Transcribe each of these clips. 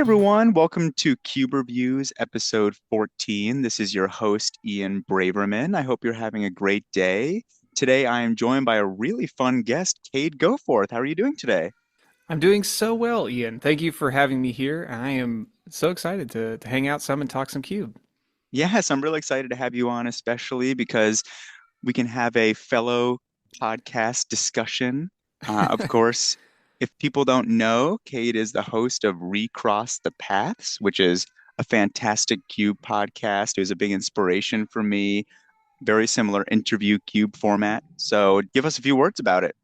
everyone, welcome to Cuberviews episode 14. This is your host, Ian Braverman. I hope you're having a great day. Today I am joined by a really fun guest, Kade Goforth. How are you doing today? I'm doing so well, Ian. Thank you for having me here. I am so excited to hang out some and talk some cube. Yes, I'm really excited to have you on, especially because we can have a fellow podcast discussion. Of course, if people don't know, Kate is the host of Recross The Paths, which is a fantastic cube podcast. It was a big inspiration for me. Very similar interview cube format. So give us a few words about it.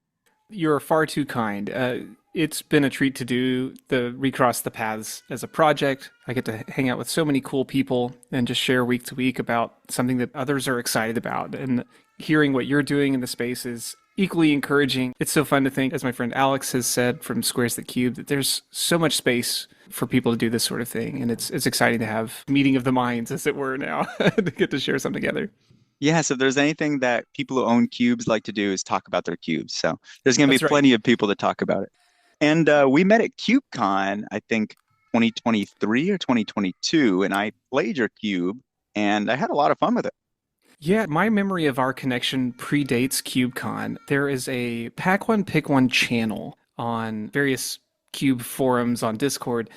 You're far too kind. It's been a treat to do the Recross the Paths as a project. I get to hang out with so many cool people and just share week to week about something that others are excited about. And hearing what you're doing in the space is equally encouraging. It's so fun to think, as my friend Alex has said from Squares the Cube, that there's so much space for people to do this sort of thing. And it's exciting to have meeting of the minds, as it were, now to get to share something together. Yes, if there's anything that people who own cubes like to do is talk about their cubes. So there's going to be That's right. plenty of people to talk about it. And we met at KubeCon, I think 2023 or 2022, and I played your cube and I had a lot of fun with it. Yeah, my memory of our connection predates KubeCon. There is a Pack One Pick One channel on various Cube forums on Discord,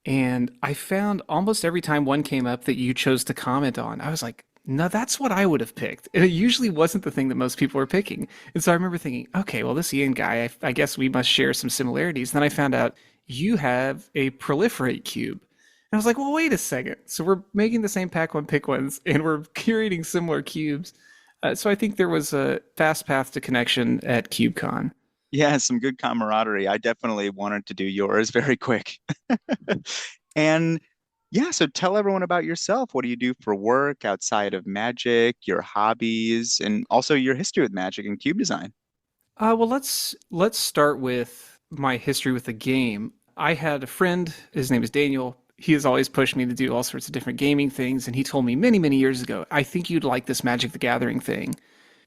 and I found almost every time one came up that you chose to comment on, I was like, no, that's what I would have picked. And it usually wasn't the thing that most people were picking. And so I remember thinking, okay, well, this Ian guy, I guess we must share some similarities. And then I found out you have a proliferate cube. And I was like, well, wait a second. So we're making the same pack one pick ones and we're curating similar cubes. So I think there was a fast path to connection at KubeCon. Yeah, some good camaraderie. I definitely wanted to do yours very quick. And yeah, so tell everyone about yourself. What do you do for work outside of magic, your hobbies, and also your history with magic and cube design? Well, let's start with my history with the game. I had a friend. His name is Daniel. He has always pushed me to do all sorts of different gaming things, and he told me many, many years ago, "I think you'd like this Magic the Gathering thing."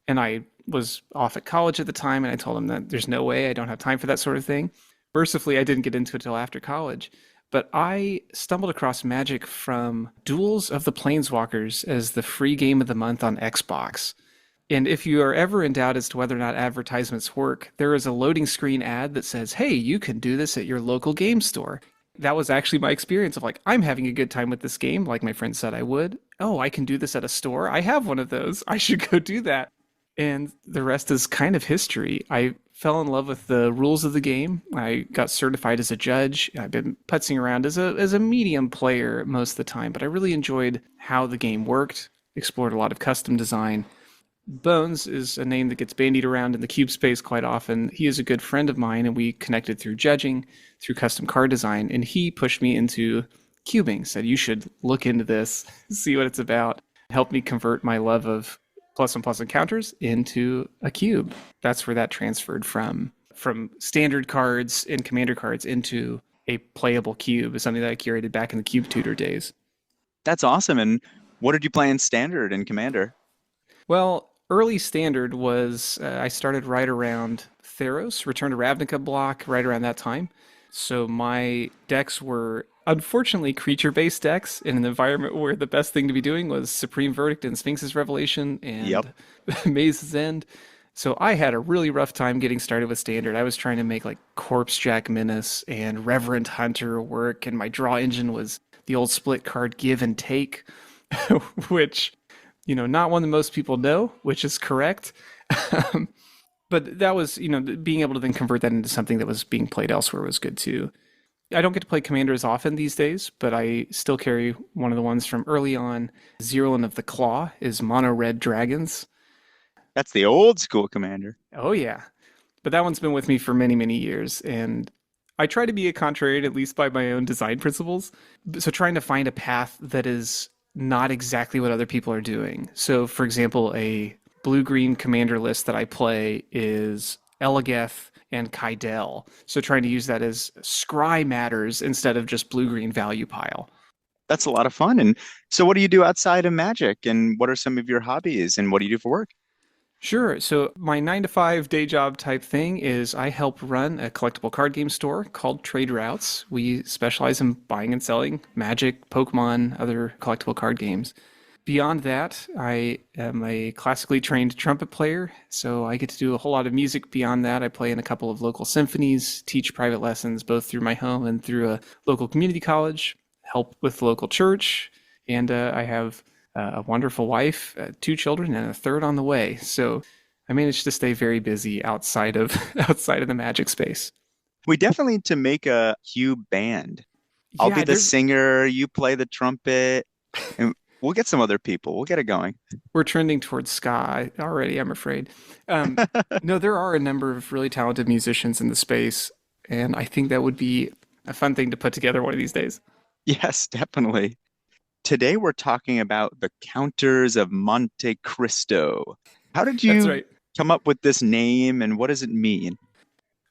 And I was off at college at the time, and I told him that there's no way, I don't have time for that sort of thing. Mercifully, I didn't get into it until after college. But I stumbled across Magic from Duels of the Planeswalkers as the free game of the month on Xbox. And if you are ever in doubt as to whether or not advertisements work, there is a loading screen ad that says, hey, you can do this at your local game store. That was actually my experience of like, I'm having a good time with this game, like my friend said I would. Oh, I can do this at a store. I have one of those. I should go do that. And the rest is kind of history. I fell in love with the rules of the game. I got certified as a judge. I've been putzing around as a medium player most of the time, but I really enjoyed how the game worked, explored a lot of custom design. Bones is a name that gets bandied around in the cube space quite often. He is a good friend of mine, and we connected through judging, through custom card design, and he pushed me into cubing, said, you should look into this, see what it's about, helped me convert my love of plus encounters into a cube. That's where that transferred from standard cards and commander cards into a playable cube, is something that I curated back in the Cube Tutor days. That's awesome. And what did you play in Standard and Commander? Well, early standard was I started right around Theros, Return to Ravnica block, right around that time. So my decks were unfortunately creature-based decks in an environment where the best thing to be doing was Supreme Verdict and Sphinx's Revelation Yep. and Maze's End. So I had a really rough time getting started with standard. I was trying to make like Corpse Jack Menace and Reverend Hunter work, and my draw engine was the old split card Give and Take, which not one that most people know, which is correct. But that was, being able to then convert that into something that was being played elsewhere was good too. I don't get to play Commander as often these days, but I still carry one of the ones from early on. Zerlin of the Claw is mono red dragons. That's the old school Commander. Oh, yeah. But that one's been with me for many, many years. And I try to be a contrarian, at least by my own design principles. So trying to find a path that is not exactly what other people are doing. So, for example, a blue-green commander list that I play is Elegeth and Kydel. So trying to use that as scry matters instead of just blue-green value pile. That's a lot of fun. And so what do you do outside of Magic? And what are some of your hobbies? And what do you do for work? Sure. So my 9 to 5 day job type thing is I help run a collectible card game store called Trade Routes. We specialize in buying and selling Magic, Pokemon, other collectible card games. Beyond that, I am a classically trained trumpet player, so I get to do a whole lot of music beyond that. I play in a couple of local symphonies, teach private lessons both through my home and through a local community college, help with the local church, and I have a wonderful wife, 2 children, and a third on the way. So I managed to stay very busy outside of outside of the magic space. We definitely need to make a cube band. I'll be Yeah, the there's singer, you play the trumpet, and we'll get some other people. We'll get it going. we're trending towards ska already, I'm afraid. Um, no, there are a number of really talented musicians in the space, and I think that would be a fun thing to put together one of these days. Yes, definitely. Today we're talking about the Counters of Monte Cristo. How did That's you right. come up with this name and what does it mean?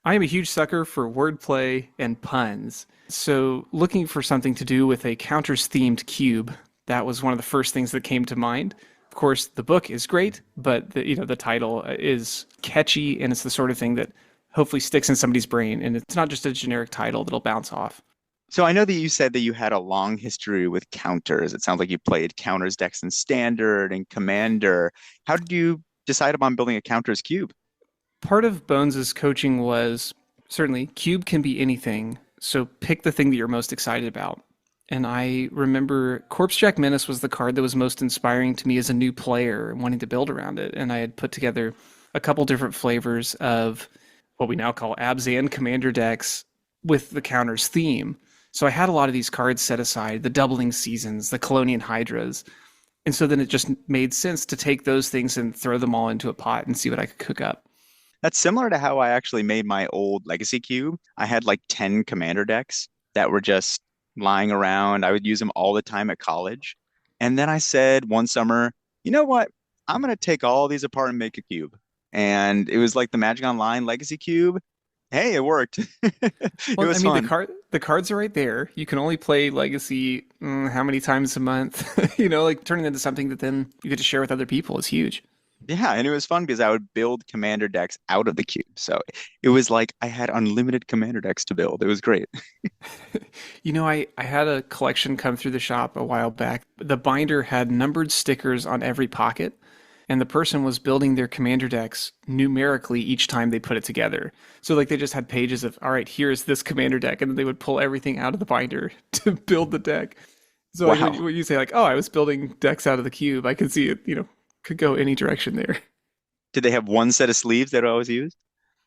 I am a huge sucker for wordplay and puns. So, looking for something to do with a counters themed cube, that was one of the first things that came to mind. Of course, the book is great, but the title is catchy and it's the sort of thing that hopefully sticks in somebody's brain and it's not just a generic title that'll bounce off. So I know that you said that you had a long history with counters. It sounds like you played counters decks in standard and commander. How did you decide upon building a counters cube? Part of Bones's coaching was certainly cube can be anything, so pick the thing that you're most excited about. And I remember Corpse Jack Menace was the card that was most inspiring to me as a new player and wanting to build around it. And I had put together a couple different flavors of what we now call Abzan commander decks with the counters theme. So I had a lot of these cards set aside, the doubling seasons, the Colonian Hydras. And so then it just made sense to take those things and throw them all into a pot and see what I could cook up. That's similar to how I actually made my old Legacy cube. I had like 10 commander decks that were just lying around. I would use them all the time at college. And then I said one summer, you know what? I'm going to take all these apart and make a cube. And it was like the Magic Online Legacy cube. Hey, it worked. It Well, I was mean fun. the cards are right there. You can only play Legacy how many times a month? Like turning it into something that then you get to share with other people is huge. Yeah, and it was fun because I would build commander decks out of the cube. So it was like I had unlimited commander decks to build. It was great. I had a collection come through the shop a while back. The binder had numbered stickers on every pocket, and the person was building their commander decks numerically each time they put it together. So like they just had pages of, all right, here's this commander deck, and then they would pull everything out of the binder to build the deck. So like Wow. when you say like, oh, I was building decks out of the cube, I could see it, could go any direction there. Did they have one set of sleeves that I always used?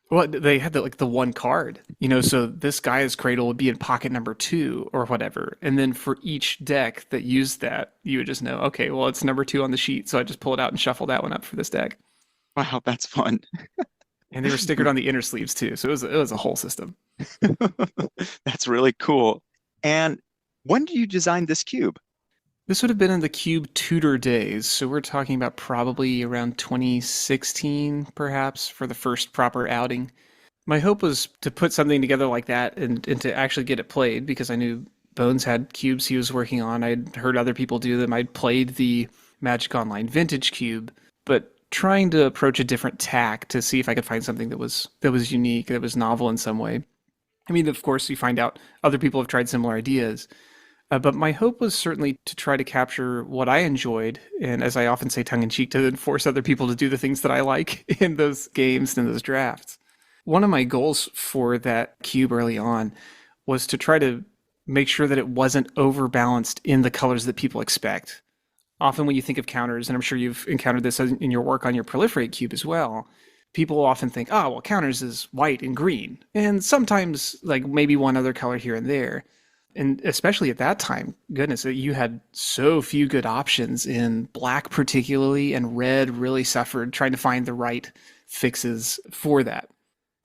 Well, they had the one card, so this guy's cradle would be in pocket number 2 or whatever. And then for each deck that used that, you would just know, okay, well, it's number 2 on the sheet. So I just pull it out and shuffle that one up for this deck. Wow, that's fun. And they were stickered on the inner sleeves too. So it was a whole system. That's really cool. And when did you design this cube? This would have been in the Cube Tudor days. So we're talking about probably around 2016, perhaps, for the first proper outing. My hope was to put something together like that and to actually get it played because I knew Bones had cubes he was working on. I'd heard other people do them. I'd played the Magic Online Vintage Cube, but trying to approach a different tack to see if I could find something that was unique, that was novel in some way. I mean, of course, you find out other people have tried similar ideas, but my hope was certainly to try to capture what I enjoyed, and as I often say tongue in cheek, to force other people to do the things that I like in those games and those drafts. One of my goals for that cube early on was to try to make sure that it wasn't overbalanced in the colors that people expect. Often, when you think of counters, and I'm sure you've encountered this in your work on your Proliferate cube as well, people often think, oh, well, counters is white and green, and sometimes like maybe one other color here and there. And especially at that time, goodness, you had so few good options in black, particularly, and red really suffered trying to find the right fixes for that.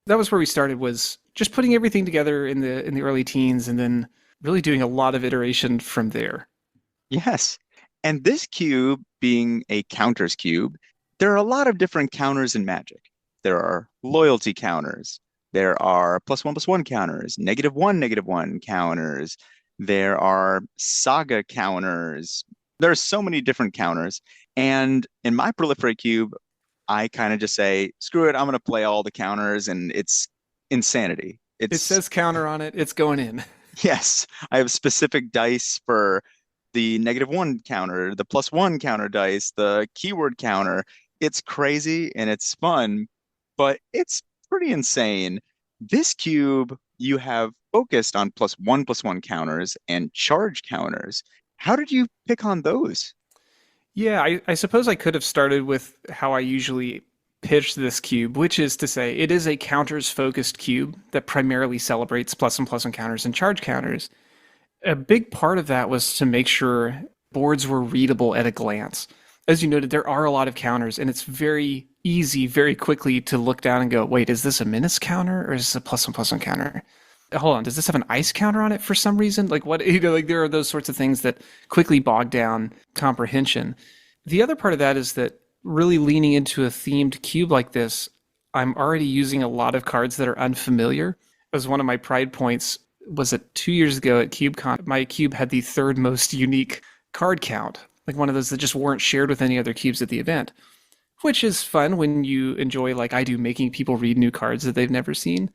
That was where we started, was just putting everything together in the early teens and then really doing a lot of iteration from there. Yes. And this cube being a counters cube, there are a lot of different counters in Magic. There are loyalty counters. There are +1/+1 counters, -1/-1 counters. There are saga counters. There are so many different counters. And in my Proliferate Cube, I kind of just say, screw it, I'm going to play all the counters, and it's insanity. It It's says counter on it, it's going in. Yes, I have specific dice for the -1 counter, the +1 counter dice, the keyword counter. It's crazy and it's fun, but it's pretty insane. This cube, you have focused on +1/+1 counters and charge counters. How did you pick on those? Yeah, I suppose I could have started with how I usually pitch this cube, which is to say it is a counters focused cube that primarily celebrates +1/+1 counters and charge counters. A big part of that was to make sure boards were readable at a glance. As you noted, there are a lot of counters, and it's very easy, very quickly to look down and go, wait, is this a menace counter or is this a +1/+1 counter? Hold on, does this have an ice counter on it for some reason? Like what, like there are those sorts of things that quickly bog down comprehension. The other part of that is that really leaning into a themed cube like this, I'm already using a lot of cards that are unfamiliar. As one of my pride points was it 2 years ago at CubeCon, my cube had the third most unique card count, like one of those that just weren't shared with any other cubes at the event, which is fun when you enjoy, like I do, making people read new cards that they've never seen.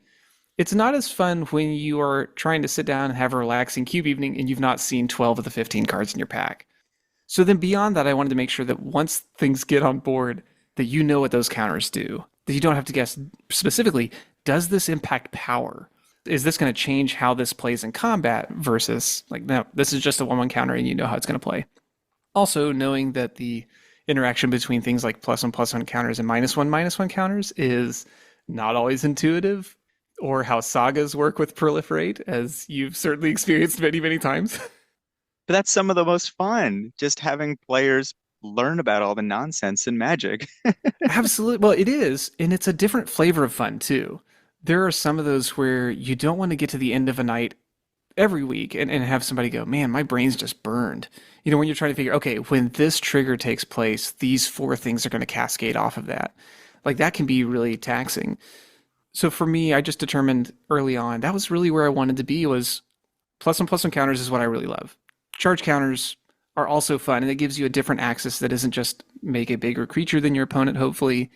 It's not as fun when you are trying to sit down and have a relaxing cube evening and you've not seen 12 of the 15 cards in your pack. So then beyond that, I wanted to make sure that once things get on board, that you know what those counters do, that you don't have to guess specifically, does this impact power? Is this going to change how this plays in combat versus like, no, this is just a 1/1 counter and you know how it's going to play. Also, knowing that the interaction between things like +1/+1 counters and -1/-1 counters is not always intuitive, or how sagas work with proliferate, as you've certainly experienced many, many times. But that's some of the most fun, just having players learn about all the nonsense in Magic. Absolutely. Well, it is, and it's a different flavor of fun too. There are some of those where you don't want to get to the end of a night every week and have somebody go, man, my brain's just burned. You know, when you're trying to figure, okay, when this trigger takes place, these four things are going to cascade off of that. Like that can be really taxing. So for me, I just determined early on that was really where I wanted to be was +1/+1 counters is what I really love. Charge counters are also fun, and it gives you a different axis that isn't just make a bigger creature than your opponent, hopefully.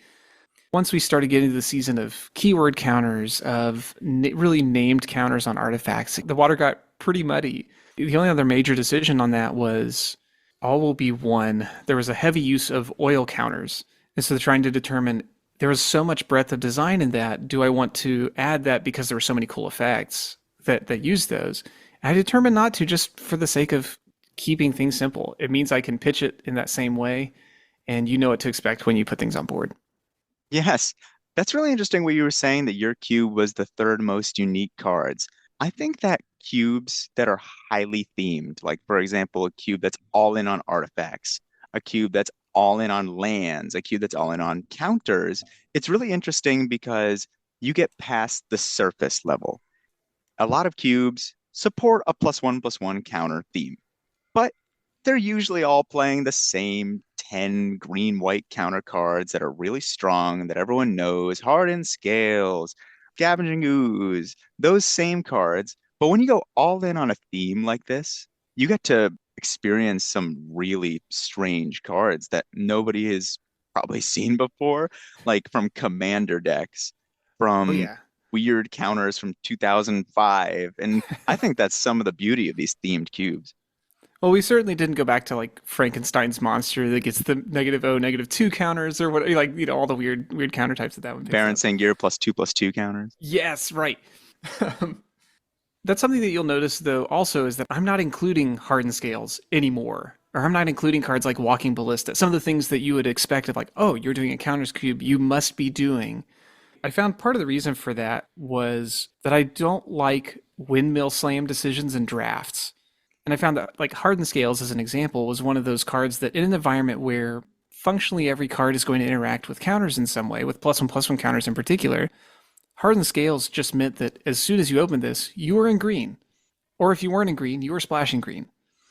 Once we started getting to the season of keyword counters, of really named counters on artifacts, the water got pretty muddy. The only other major decision on that was all will be one. There was a heavy use of oil counters. And so trying to determine there was so much breadth of design in that. Do I want to add that because there were so many cool effects that use those? I determined not to, just for the sake of keeping things simple. It means I can pitch it in that same way, and you know what to expect when you put things on board. Yes, that's really interesting what you were saying that your cube was the third most unique cards. I think that cubes that are highly themed, like for example, a cube that's all in on artifacts, a cube that's all in on lands, a cube that's all in on counters, it's really interesting because you get past the surface level. A lot of cubes support a +1/+1 counter theme, but they're usually all playing the same 10 green white counter cards that are really strong, that everyone knows, Hardened Scales, Scavenging Ooze, those same cards. But when you go all in on a theme like this, you get to experience some really strange cards that nobody has probably seen before, like from commander decks, Oh, from yeah. weird counters from 2005. And I think that's some of the beauty of these themed cubes. Well, we certainly didn't go back to like Frankenstein's monster that gets the -0, -2 counters or what, like, you know, all the weird counter types that that one picks Baron up. Sangir +2/+2 counters. Yes, right. That's something that you'll notice, though, also is that I'm not including hardened scales anymore. Or I'm not including cards like Walking Ballista. Some of the things that you would expect of like, oh, you're doing a counters cube, you must be doing. I found part of the reason for that was that I don't like windmill slam decisions and drafts. And I found that like Hardened Scales, as an example, was one of those cards that in an environment where functionally every card is going to interact with counters in some way, with +1/+1 counters in particular, Hardened Scales just meant that as soon as you opened this, you were in green. Or if you weren't in green, you were splashing green.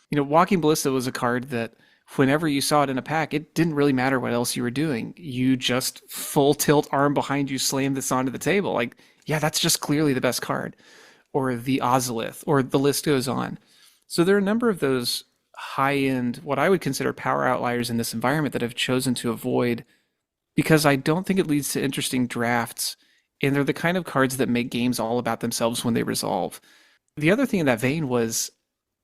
You know, Walking Ballista was a card that whenever you saw it in a pack, it didn't really matter what else you were doing. You just full tilt arm behind you, slam this onto the table. Like, yeah, that's just clearly the best card. Or the Ozolith, or the list goes on. So there are a number of those high end, what I would consider power outliers in this environment that have chosen to avoid because I don't think it leads to interesting drafts, and they're the kind of cards that make games all about themselves when they resolve. The other thing in that vein was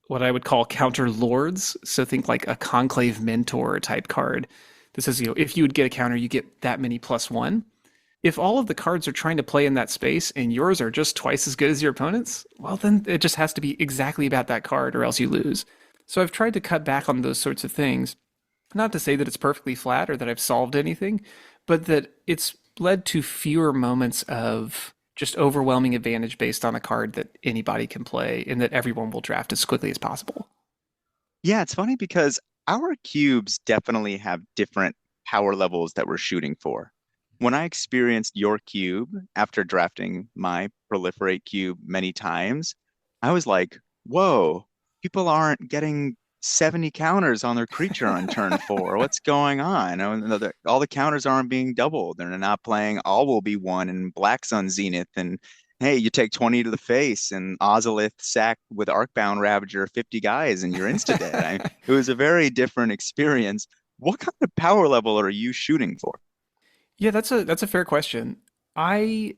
what I would call counter lords. So think like a conclave mentor type card that says, if you would get a counter, you get that many +1. If all of the cards are trying to play in that space and yours are just twice as good as your opponent's, well, then it just has to be exactly about that card or else you lose. So I've tried to cut back on those sorts of things. Not to say that it's perfectly flat or that I've solved anything, but that it's led to fewer moments of just overwhelming advantage based on a card that anybody can play and that everyone will draft as quickly as possible. Yeah, it's funny because our cubes definitely have different power levels that we're shooting for. When I experienced your cube after drafting my proliferate cube many times, I was like, whoa, people aren't getting 70 counters on their creature on turn four. What's going on? All the counters aren't being doubled. They're not playing all will be one and Black Sun Zenith and hey, you take 20 to the face and Ozolith sack with Arcbound Ravager 50 guys and you're insta dead. It was a very different experience. What kind of power level are you shooting for? Yeah, that's a fair question. I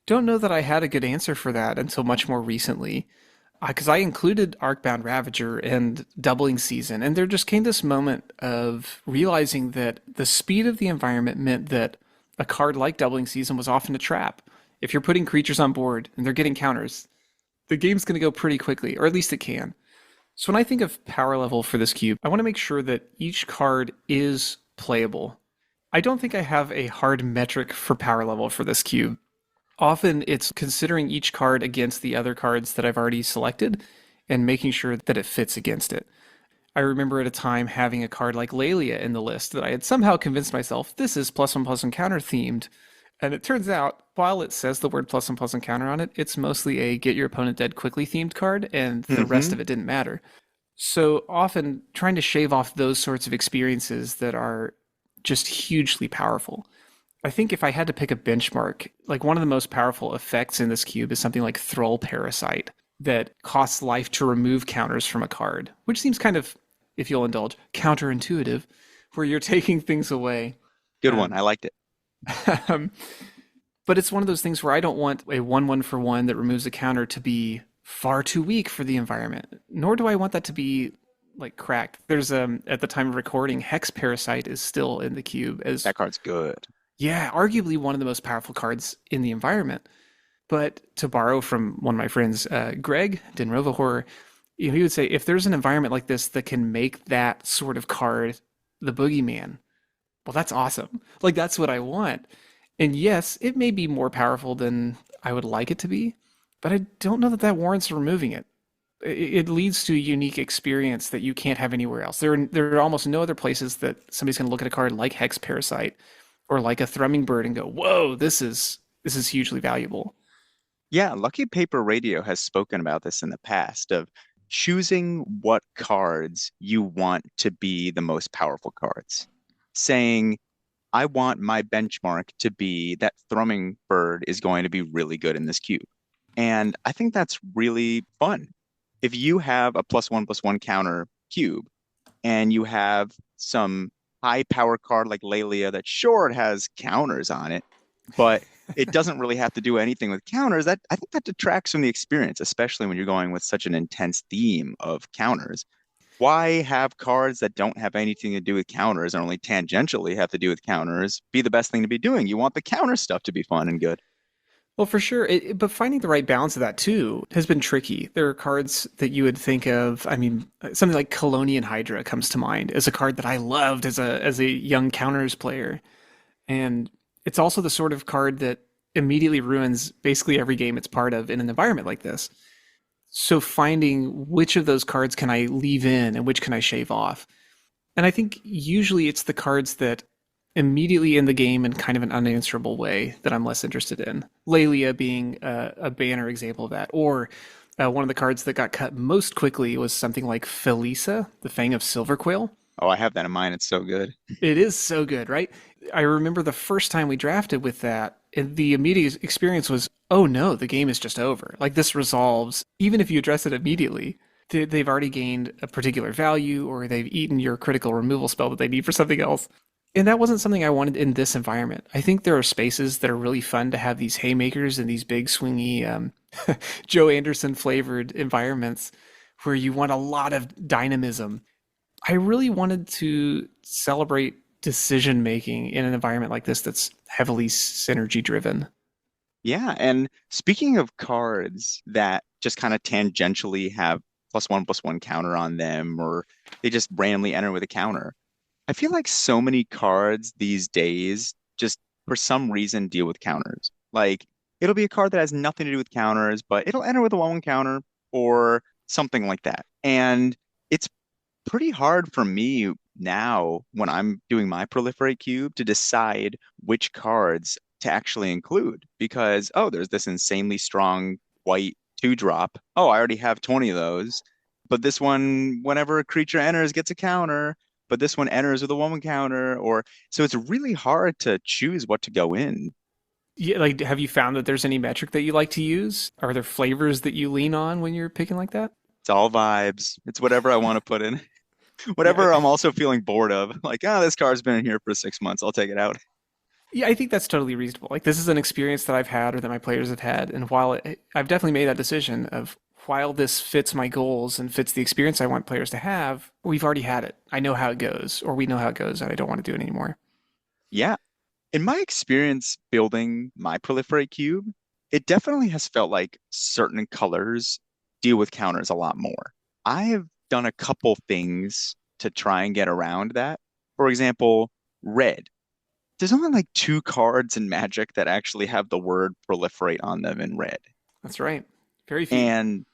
don't know that I had a good answer for that until much more recently, because I included Arcbound Ravager and Doubling Season, and there just came this moment of realizing that the speed of the environment meant that a card like Doubling Season was often a trap. If you're putting creatures on board and they're getting counters, the game's going to go pretty quickly, or at least it can. So when I think of power level for this cube, I want to make sure that each card is playable. I don't think I have a hard metric for power level for this cube. Often it's considering each card against the other cards that I've already selected and making sure that it fits against it. I remember at a time having a card like Lelia in the list that I had somehow convinced myself this is +1/+1 counter themed. And it turns out, while it says the word +1/+1 counter on it, it's mostly a get your opponent dead quickly themed card, and the rest Hmm. of it didn't matter. So often trying to shave off those sorts of experiences that are just hugely powerful. I think if I had to pick a benchmark, like one of the most powerful effects in this cube is something like Thrall Parasite that costs life to remove counters from a card, which seems kind of, if you'll indulge, counterintuitive, where you're taking things away. Good one. Um, I liked it. um, but it's one of those things where I don't want a 1/1 for one that removes a counter to be far too weak for the environment, nor do I want that to be like cracked. There's at the time of recording, Hex Parasite is still in the cube as, That card's good. yeah, arguably one of the most powerful cards in the environment. But to borrow from one of my friends, Greg Denrova Horror, he would say if there's an environment like this that can make that sort of card the boogeyman, well, that's awesome. Like that's what I want. And yes, it may be more powerful than I would like it to be, but I don't know that that warrants removing it. It leads to a unique experience that you can't have anywhere else. There are almost no other places that somebody's going to look at a card like Hex Parasite or like a Thrumming Bird and go, "Whoa, this is hugely valuable." Yeah, Lucky Paper Radio has spoken about this in the past of choosing what cards you want to be the most powerful cards. Saying, I want my benchmark to be that Thrumming Bird is going to be really good in this cube. And I think that's really fun. If you have a +1/+1 counter cube and you have some high power card like Lelia that sure it has counters on it, but it doesn't really have to do anything with counters. That I think that detracts from the experience, especially when you're going with such an intense theme of counters. Why have cards that don't have anything to do with counters and only tangentially have to do with counters be the best thing to be doing? You want the counter stuff to be fun and good. Well, for sure. But finding the right balance of that too has been tricky. There are cards that you would think of. I mean, something like Colonian Hydra comes to mind as a card that I loved as a young counters player, and it's also the sort of card that immediately ruins basically every game it's part of in an environment like this. So finding which of those cards can I leave in and which can I shave off. And I think usually it's the cards that immediately in the game in kind of an unanswerable way that I'm less interested in. Lelia being a banner example of that. Or one of the cards that got cut most quickly was something like Felisa, the Fang of Silverquill. Oh, I have that in mind. It's so good. It is so good, right? I remember the first time we drafted with that, and the immediate experience was, oh no, the game is just over. Like this resolves, even if you address it immediately. They've already gained a particular value, or they've eaten your critical removal spell that they need for something else. And that wasn't something I wanted in this environment. I think there are spaces that are really fun to have these haymakers and these big swingy Joe Anderson flavored environments where you want a lot of dynamism. I really wanted to celebrate decision making in an environment like this that's heavily synergy driven. Yeah, and speaking of cards that just kind of tangentially have plus one counter on them, or they just randomly enter with a counter. I feel like so many cards these days just for some reason deal with counters. Like it'll be a card that has nothing to do with counters, but it'll enter with a one counter or something like that. And it's pretty hard for me now when I'm doing my proliferate cube to decide which cards to actually include because there's this insanely strong white two drop. Oh, I already have 20 of those. But this one, whenever a creature enters, gets a counter. But this one enters with a woman counter, or so it's really hard to choose what to go in. Yeah, like, have you found that there's any metric that you like to use? Are there flavors that you lean on when you're picking like that? It's all vibes. It's whatever I want to put in. Yeah, Whatever I'm also feeling bored of. Like, this card's been in here for 6 months. I'll take it out. yeah, I think that's totally reasonable. Like, this is an experience that I've had or that my players have had, and I've definitely made that decision of while this fits my goals and fits the experience I want players to have, we've already had it. I know how it goes, or we know how it goes, and I don't want to do it anymore. Yeah. In my experience building my proliferate cube, it definitely has felt like certain colors deal with counters a lot more. I have done a couple things to try and get around that. For example, red. There's only like two cards in Magic that actually have the word proliferate on them in red. That's right. Very few. And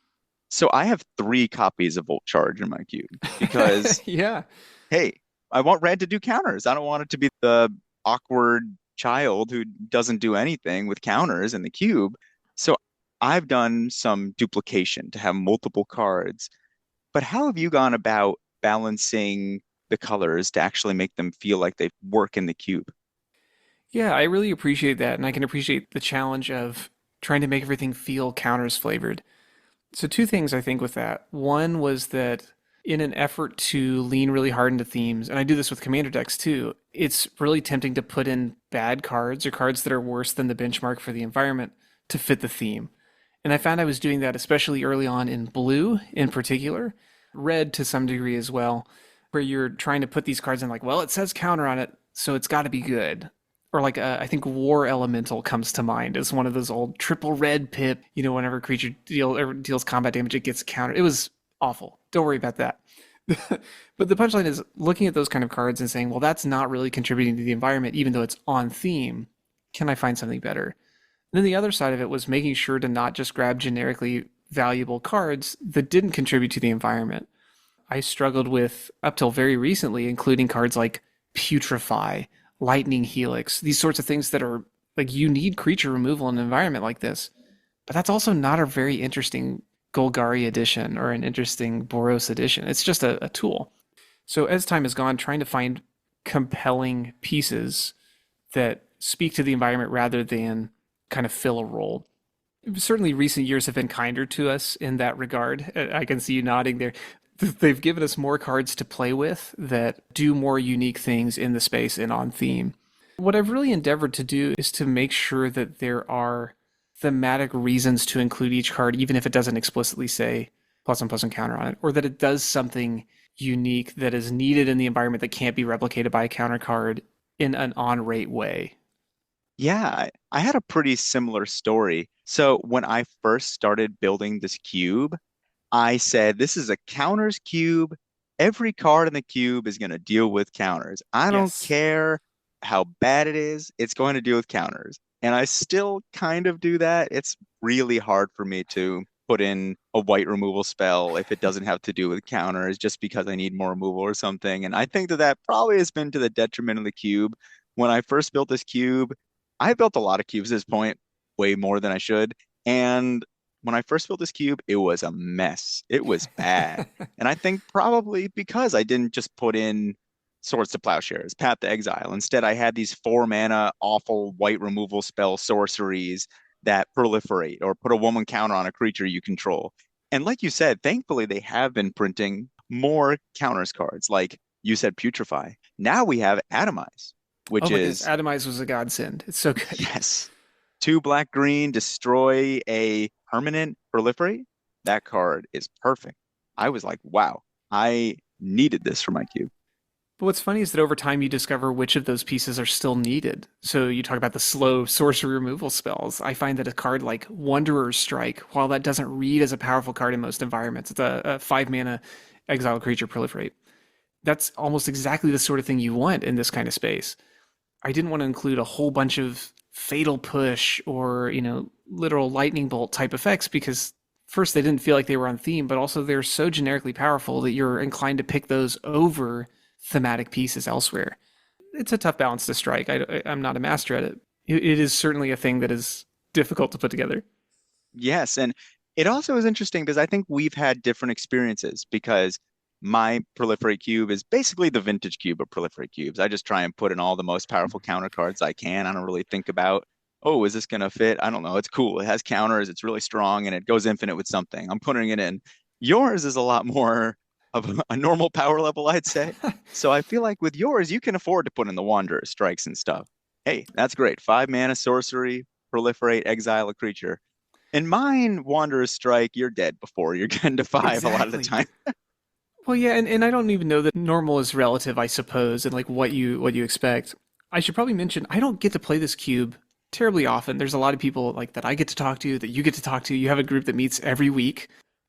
so I have three copies of Volt Charge in my cube because Yeah. hey, I want red to do counters. I don't want it to be the awkward child who doesn't do anything with counters in the cube. So I've done some duplication to have multiple cards. But how have you gone about balancing the colors to actually make them feel like they work in the cube? Yeah, I really appreciate that, and I can appreciate the challenge of trying to make everything feel counters flavored. So, two things I think with that. One was that in an effort to lean really hard into themes, and I do this with commander decks too, it's really tempting to put in bad cards or cards that are worse than the benchmark for the environment to fit the theme. And I found I was doing that especially early on in blue in particular, red to some degree as well, where you're trying to put these cards in like, well, it says counter on it, so it's got to be good. Or like I think War Elemental comes to mind as one of those old triple red pip. Whenever a creature deals combat damage, it gets countered. It was awful. Don't worry about that. But the punchline is looking at those kind of cards and saying, well, that's not really contributing to the environment, even though it's on theme. Can I find something better? And then the other side of it was making sure to not just grab generically valuable cards that didn't contribute to the environment. I struggled with, up till very recently, including cards like Putrefy, Lightning Helix, these sorts of things that are like you need creature removal in an environment like this. But that's also not a very interesting Golgari edition or an interesting Boros edition. It's just a tool. So as time has gone, trying to find compelling pieces that speak to the environment rather than kind of fill a role. Certainly, recent years have been kinder to us in that regard. I can see you nodding there. They've given us more cards to play with that do more unique things in the space and on theme. What I've really endeavored to do is to make sure that there are thematic reasons to include each card, even if it doesn't explicitly say plus one counter on it, or that it does something unique that is needed in the environment that can't be replicated by a counter card in an on rate way. Yeah, I had a pretty similar story. So when I first started building this cube, I said, this is a counters cube. Every card in the cube is going to deal with counters. I don't Yes. care how bad it is, it's going to deal with counters. And I still kind of do that. It's really hard for me to put in a white removal spell if it doesn't have to do with counters just because I need more removal or something. And I think that that probably has been to the detriment of the cube. When I first built this cube, I built a lot of cubes at this point, way more than I should. And when I first built this cube, it was a mess. It was bad. And I think probably because I didn't just put in Swords to Plowshares, Path to Exile. Instead, I had these 4 mana awful white removal spell sorceries that proliferate or put a woman counter on a creature you control. And like you said, thankfully they have been printing more counters cards like You said putrefy. Now we have atomize, Oh which my goodness, is, Atomize was a godsend. It's so good. yes, two black green, destroy a permanent proliferate. That card is perfect. I was like, wow, I needed this for my cube. But what's funny is that over time you discover which of those pieces are still needed. So you talk about the slow sorcery removal spells. I find that a card like Wanderer's Strike, while that doesn't read as a powerful card in most environments, it's a 5 mana exile creature proliferate. That's almost exactly the sort of thing you want in this kind of space. I didn't want to include a whole bunch of fatal push or, literal lightning bolt type effects because first they didn't feel like they were on theme, but also they're so generically powerful that you're inclined to pick those over thematic pieces elsewhere. It's a tough balance to strike. I'm not a master at it. It is certainly a thing that is difficult to put together. Yes, and it also is interesting because I think we've had different experiences because my proliferate cube is basically the vintage cube of proliferate cubes. I just try and put in all the most powerful counter cards I can. I don't really think about, oh, is this gonna fit? I don't know. It's cool. It has counters, it's really strong, and it goes infinite with something. I'm putting it in. Yours is a lot more of a normal power level, I'd say. So I feel like with yours, you can afford to put in the Wanderer strikes and stuff. Hey, that's great. 5 mana sorcery, proliferate, exile a creature. In mine, Wanderer's Strike, you're dead before you're getting to five a lot of the Exactly. time. Well, yeah, and I don't even know that normal is relative, I suppose, and like what you expect. I should probably mention I don't get to play this cube terribly often. There's a lot of people like that I get to talk to, that you get to talk to. You have a group that meets every week.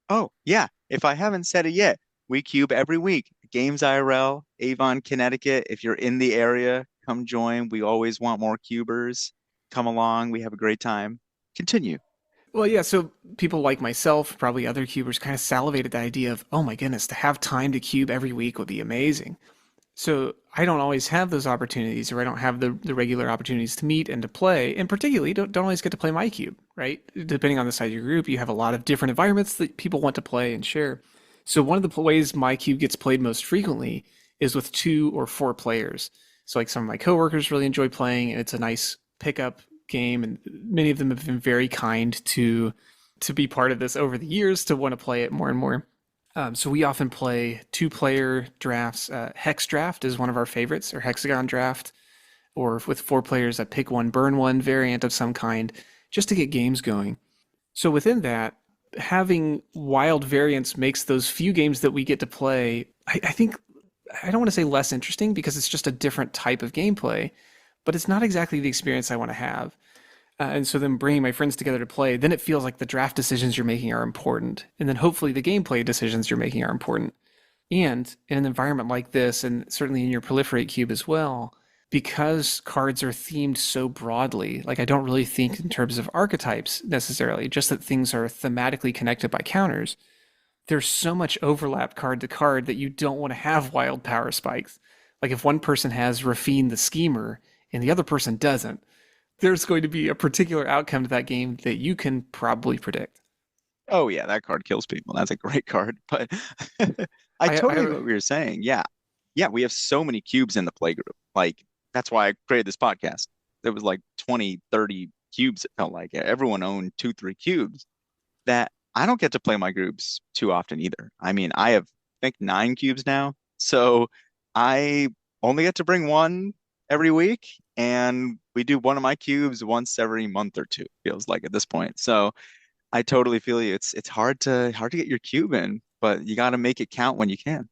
Oh, yeah. If I haven't said it yet, we cube every week. Games IRL, Avon, Connecticut. If you're in the area, come join. We always want more cubers. Come along. We have a great time. Continue. Well, yeah, so people like myself, probably other cubers, kind of salivated the idea of, oh my goodness, to have time to cube every week would be amazing. So I don't always have those opportunities, or I don't have the regular opportunities to meet and to play. And particularly, don't always get to play my cube, right? Depending on the size of your group, you have a lot of different environments that people want to play and share. So one of the ways my cube gets played most frequently is with 2 or 4 players. So like some of my coworkers really enjoy playing, and it's a nice pickup game. And many of them have been very kind to be part of this over the years, to want to play it more and more. So we often play 2 player drafts. Hex draft is one of our favorites, or hexagon draft, or with 4 players, a pick one, burn one variant of some kind, just to get games going. So within that, having wild variants makes those few games that we get to play, I think, I don't want to say less interesting because it's just a different type of gameplay, but it's not exactly the experience I want to have. And so then bringing my friends together to play, then it feels like the draft decisions you're making are important. And then hopefully the gameplay decisions you're making are important. And in an environment like this, and certainly in your Proliferate Cube as well, because cards are themed so broadly, like I don't really think in terms of archetypes necessarily, just that things are thematically connected by counters. There's so much overlap card to card that you don't want to have wild power spikes. Like if one person has Rafine the Schemer and the other person doesn't, there's going to be a particular outcome to that game that you can probably predict. Oh, yeah, that card kills people. That's a great card. But I I totally get have, what you're saying. Yeah. Yeah, we have so many cubes in the playgroup. Like, that's why I created this podcast. There was like 20, 30 cubes, it felt like. Everyone owned 2, 3 cubes that I don't get to play my groups too often either. I mean, I have, I think, 9 cubes now. So I only get to bring one every week. And we do one of my cubes once every month or two, feels like at this point. So I totally feel you. It's hard to get your cube in, but you got to make it count when you can.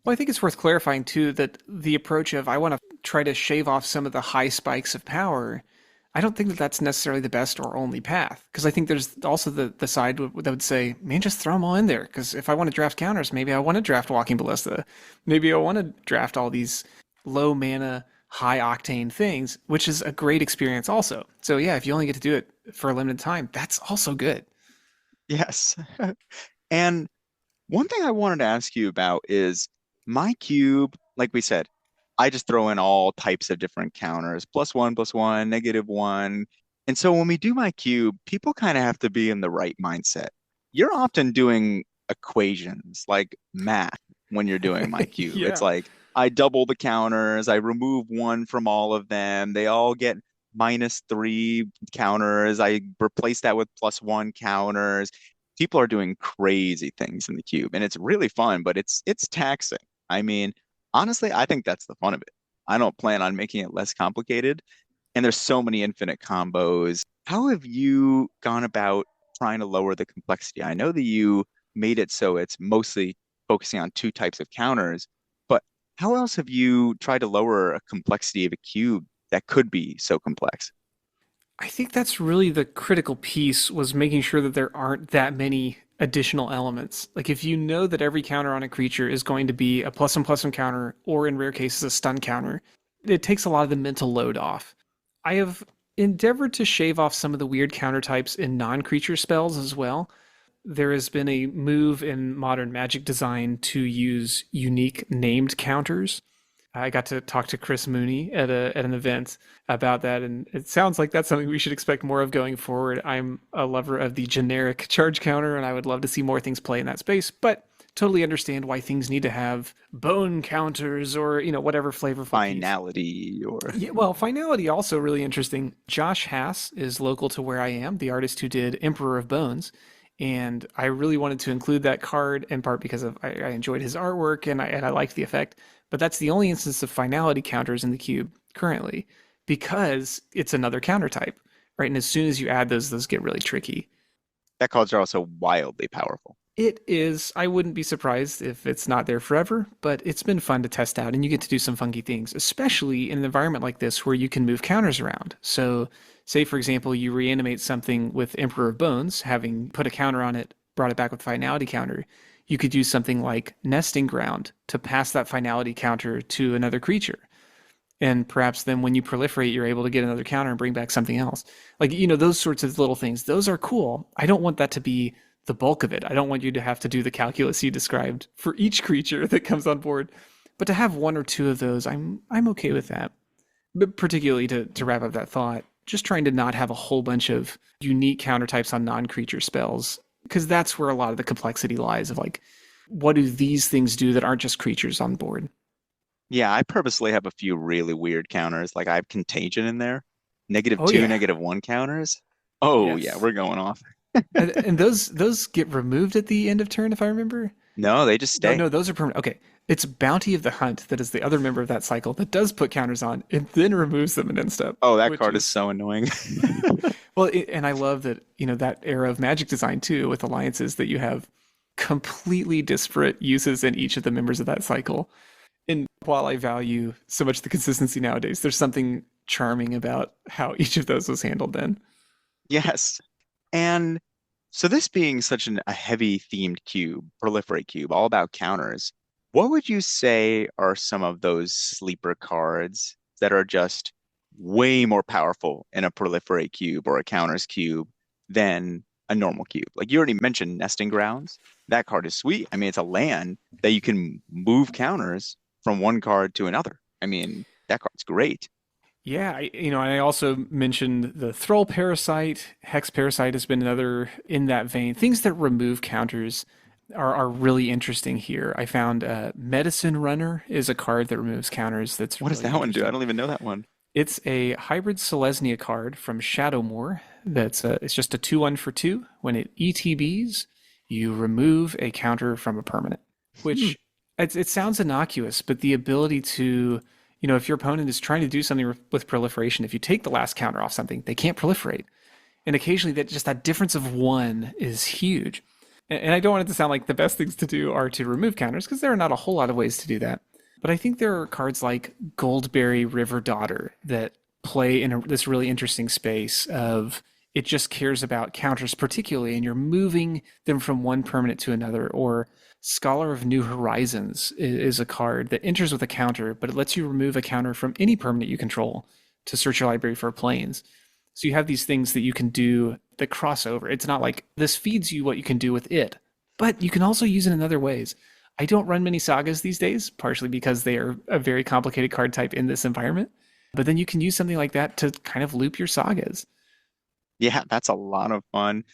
well, I think it's worth clarifying too that the approach of I want to try to shave off some of the high spikes of power, I don't think that that's necessarily the best or only path. Because I think there's also the side that would say, man, just throw them all in there. Because if I want to draft counters, maybe I want to draft Walking Ballista. Maybe I want to draft all these low mana, high octane things, which is a great experience also. So yeah, if you only get to do it for a limited time, that's also good. Yes. And one thing I wanted to ask you about is my cube, like we said, I just throw in all types of different counters, plus one, -1. And so when we do my cube, people kind of have to be in the right mindset. You're often doing equations like math when you're doing my cube. It's Yeah. like I double the counters, I remove one from all of them. They all get -3 counters. I replace that with +1 counters. People are doing crazy things in the cube, and it's really fun, but it's taxing. I mean, Honestly, I think that's the fun of it. I don't plan on making it less complicated. And there's so many infinite combos. How have you gone about trying to lower the complexity? I know that you made it so it's mostly focusing on two types of counters, but how else have you tried to lower a complexity of a cube that could be so complex? I think that's really the critical piece was making sure that there aren't that many additional elements. Like if you know that every counter on a creature is going to be a plus one counter, or in rare cases a stun counter, it takes a lot of the mental load off. I have endeavored to shave off some of the weird counter types in non-creature spells as well. There has been a move in modern magic design to use unique named counters. I got to talk to Chris Mooney at an event about that, and it sounds like that's something we should expect more of going forward. I'm a lover of the generic charge counter, and I would love to see more things play in that space, but totally understand why things need to have bone counters or, whatever flavorful piece. Finality or Yeah, well, finality also really interesting. Josh Hass is local to where I am, the artist who did Emperor of Bones, and I really wanted to include that card in part because I enjoyed his artwork and I liked the effect. But that's the only instance of finality counters in the cube currently because it's another counter type, right? And as soon as you add those get really tricky. that cards are also wildly powerful. It is. I wouldn't be surprised if it's not there forever, but it's been fun to test out and you get to do some funky things, especially in an environment like this where you can move counters around. So, say for example, you reanimate something with Emperor of Bones, having put a counter on it, brought it back with finality counter. You could use something like Nesting Ground to pass that finality counter to another creature. And perhaps then when you proliferate, you're able to get another counter and bring back something else. Like, those sorts of little things. Those are cool. I don't want that to be the bulk of it. I don't want you to have to do the calculus you described for each creature that comes on board. But to have one or two of those, I'm okay with that. But particularly to wrap up that thought, just trying to not have a whole bunch of unique counter types on non-creature spells, because that's where a lot of the complexity lies of like, what do these things do that aren't just creatures on board? Yeah, I purposely have a few really weird counters. Like I have contagion in there, negative Oh two, yeah, -1 counters. Oh yeah, yes. we're going off. And those get removed at the end of turn, if I remember. No, they just No, stay. no, those are permanent. Okay, it's Bounty of the Hunt that is the other member of that cycle that does put counters on and then removes them in end step, Oh, that which card is is so annoying. well. And I love that that era of Magic design too, with alliances that you have completely disparate uses in each of the members of that cycle. And while I value so much the consistency nowadays, there's something charming about how each of those was handled then. Yes. And so this being such a heavy themed cube, proliferate cube, all about counters, what would you say are some of those sleeper cards that are just way more powerful in a proliferate cube or a counters cube than a normal cube? Like you already mentioned nesting grounds. That card is sweet. I mean, it's a land that you can move counters from one card to another. I mean, that card's great. Yeah, I also mentioned the Thrall Parasite. Hex Parasite has been another in that vein. Things that remove counters are really interesting here. I found Medicine Runner is a card that removes counters that's What does really that one do? I interesting. don't even know that one. It's a hybrid Selesnya card from Shadowmoor. It's just a 2/1 for 2. When it ETBs, you remove a counter from a permanent, Hmm. which it sounds innocuous, but the ability to, if your opponent is trying to do something with proliferation, if you take the last counter off something, they can't proliferate. And occasionally that difference of one is huge. And I don't want it to sound like the best things to do are to remove counters because there are not a whole lot of ways to do that. But I think there are cards like Goldberry River Daughter that play in this really interesting space of it just cares about counters particularly, and you're moving them from one permanent to another. Or Scholar of New Horizons is a card that enters with a counter, but it lets you remove a counter from any permanent you control to search your library for planes. So you have these things that you can do that cross over. It's not like this feeds you what you can do with it, but you can also use it in other ways. I don't run many sagas these days, partially because they are a very complicated card type in this environment. But then you can use something like that to kind of loop your sagas. Yeah, that's a lot of fun.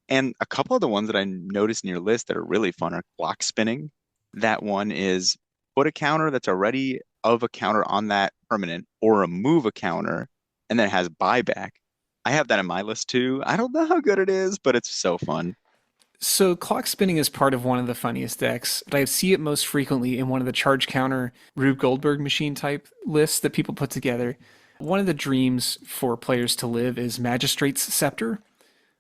And a couple of the ones that I noticed in your list that are really fun are clock spinning. That one is put a counter that's already of a counter on that permanent or remove a counter and then it has buyback. I have that in my list too. I don't know how good it is, but it's so fun. So clock spinning is part of one of the funniest decks, but I see it most frequently in one of the charge counter Rube Goldberg machine type lists that people put together. One of the dreams for players to live is Magistrate's Scepter,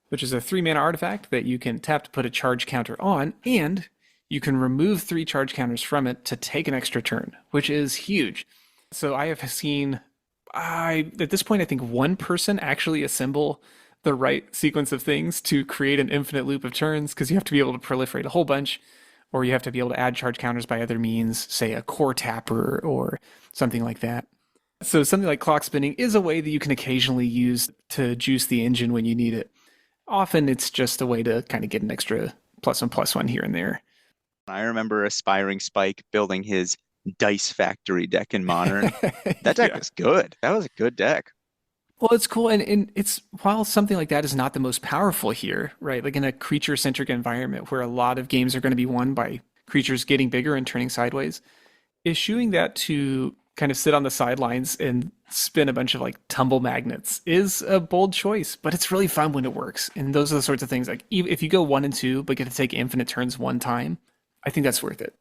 which is a 3 mana artifact that you can tap to put a charge counter on, and you can remove 3 charge counters from it to take an extra turn, which is huge. So I have seen, at this point, I think one person actually assemble the right sequence of things to create an infinite loop of turns, because you have to be able to proliferate a whole bunch, or you have to be able to add charge counters by other means, say a core tapper or something like that. So something like clock spinning is a way that you can occasionally use to juice the engine when you need it. Often it's just a way to kind of get an extra +1/+1 here and there. I remember Aspiring Spike building his Dice Factory deck in Modern. That deck Yeah. was good. That was a good deck. Well, it's cool, and it's while something like that is not the most powerful here, right? Like in a creature-centric environment where a lot of games are going to be won by creatures getting bigger and turning sideways, eschewing that to kind of sit on the sidelines and spin a bunch of like tumble magnets is a bold choice, but it's really fun when it works. And those are the sorts of things like if you go 1 and 2 but get to take infinite turns one time, I think that's worth it.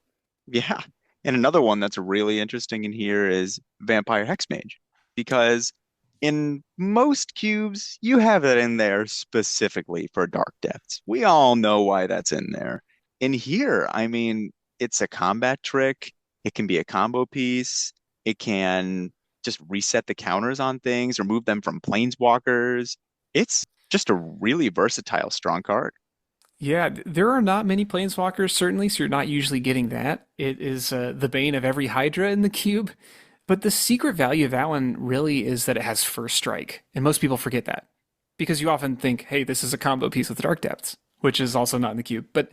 Yeah. And another one that's really interesting in here is Vampire Hexmage, because in most cubes, you have it in there specifically for Dark Depths. We all know why that's in there. In here, I mean, it's a combat trick. It can be a combo piece. It can just reset the counters on things, remove them from planeswalkers. It's just a really versatile, strong card. Yeah, there are not many planeswalkers, certainly, so you're not usually getting that. It is the bane of every Hydra in the cube. But the secret value of that one really is that it has first strike. And most people forget that because you often think, hey, this is a combo piece with Dark Depths, which is also not in the cube. But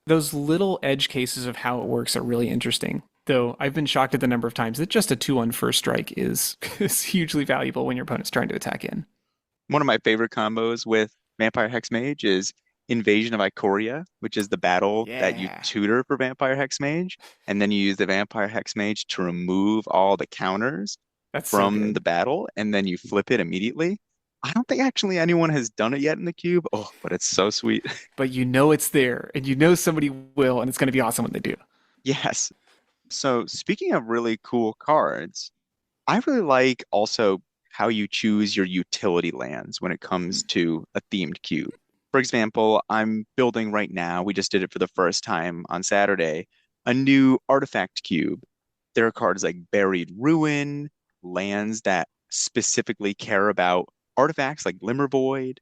those little edge cases of how it works are really interesting. Though I've been shocked at the number of times that just a 2/1 first strike is hugely valuable when your opponent's trying to attack in. One of my favorite combos with Vampire Hexmage is Invasion of Ikoria, which is the battle that you Yeah, tutor for Vampire Hexmage, and then you use the Vampire Hexmage to remove all the counters that's so from the good. battle, and then you flip it immediately. I don't think actually anyone has done it yet in the cube. Oh, but it's so sweet. But you know it's there, and you know somebody will, and it's going to be awesome when they do. Yes. So speaking of really cool cards, I really like also how you choose your utility lands when it comes to a themed cube. For example, I'm building right now, we just did it for the first time on Saturday, a new artifact cube. There are cards like Buried Ruin, lands that specifically care about artifacts like Glimmer Void.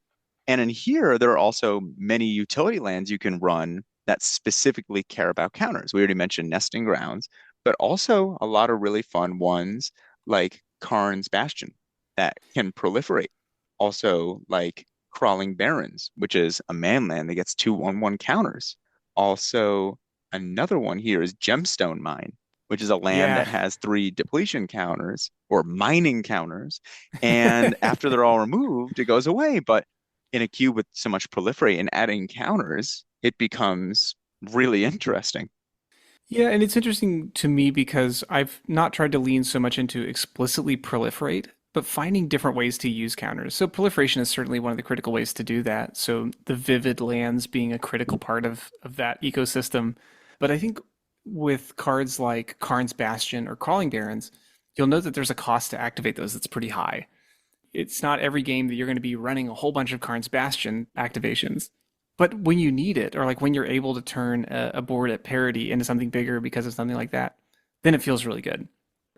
And in here, there are also many utility lands you can run that specifically care about counters. We already mentioned Nesting Grounds, but also a lot of really fun ones like Karn's Bastion that can proliferate. Also, like Crawling Barrens, which is a man land that gets 2/1/1 counters. Also, another one here is Gemstone Mine, which is a land Yeah. that has 3 depletion counters or mining counters. And after they're all removed, it goes away. But in a cube with so much proliferate and adding counters, it becomes really interesting. Yeah, and it's interesting to me because I've not tried to lean so much into explicitly proliferate, but finding different ways to use counters. So proliferation is certainly one of the critical ways to do that. So the vivid lands being a critical part of that ecosystem. But I think with cards like Karn's Bastion or Crawling Barrens, you'll note that there's a cost to activate those that's pretty high. It's not every game that you're going to be running a whole bunch of Karn's Bastion activations. But when you need it, or like when you're able to turn a board at parity into something bigger because of something like that, then it feels really good.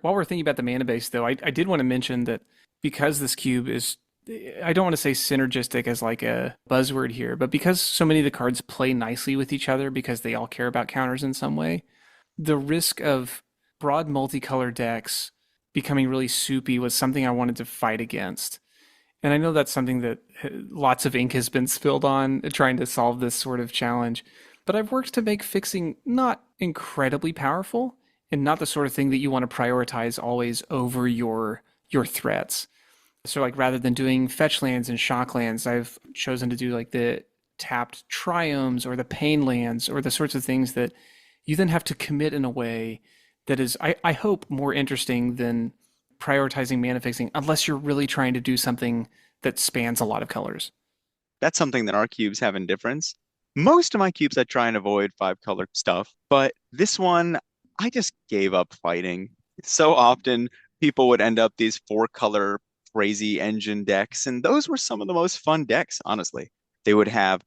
While we're thinking about the mana base, though, I did want to mention that because this cube is, I don't want to say synergistic as like a buzzword here, but because so many of the cards play nicely with each other because they all care about counters in some way, the risk of broad multicolor decks becoming really soupy was something I wanted to fight against. And I know that's something that lots of ink has been spilled on trying to solve this sort of challenge. But I've worked to make fixing not incredibly powerful and not the sort of thing that you want to prioritize always over your threats. So like rather than doing fetch lands and shock lands, I've chosen to do like the tapped triomes or the pain lands or the sorts of things that you then have to commit in a way that is, I hope, more interesting than prioritizing mana fixing, unless you're really trying to do something that spans a lot of colors. That's something that our cubes have in difference. Most of my cubes, I try and avoid five color stuff, but this one, I just gave up fighting. So often, people would end up these four color crazy engine decks, and those were some of the most fun decks, honestly. They would have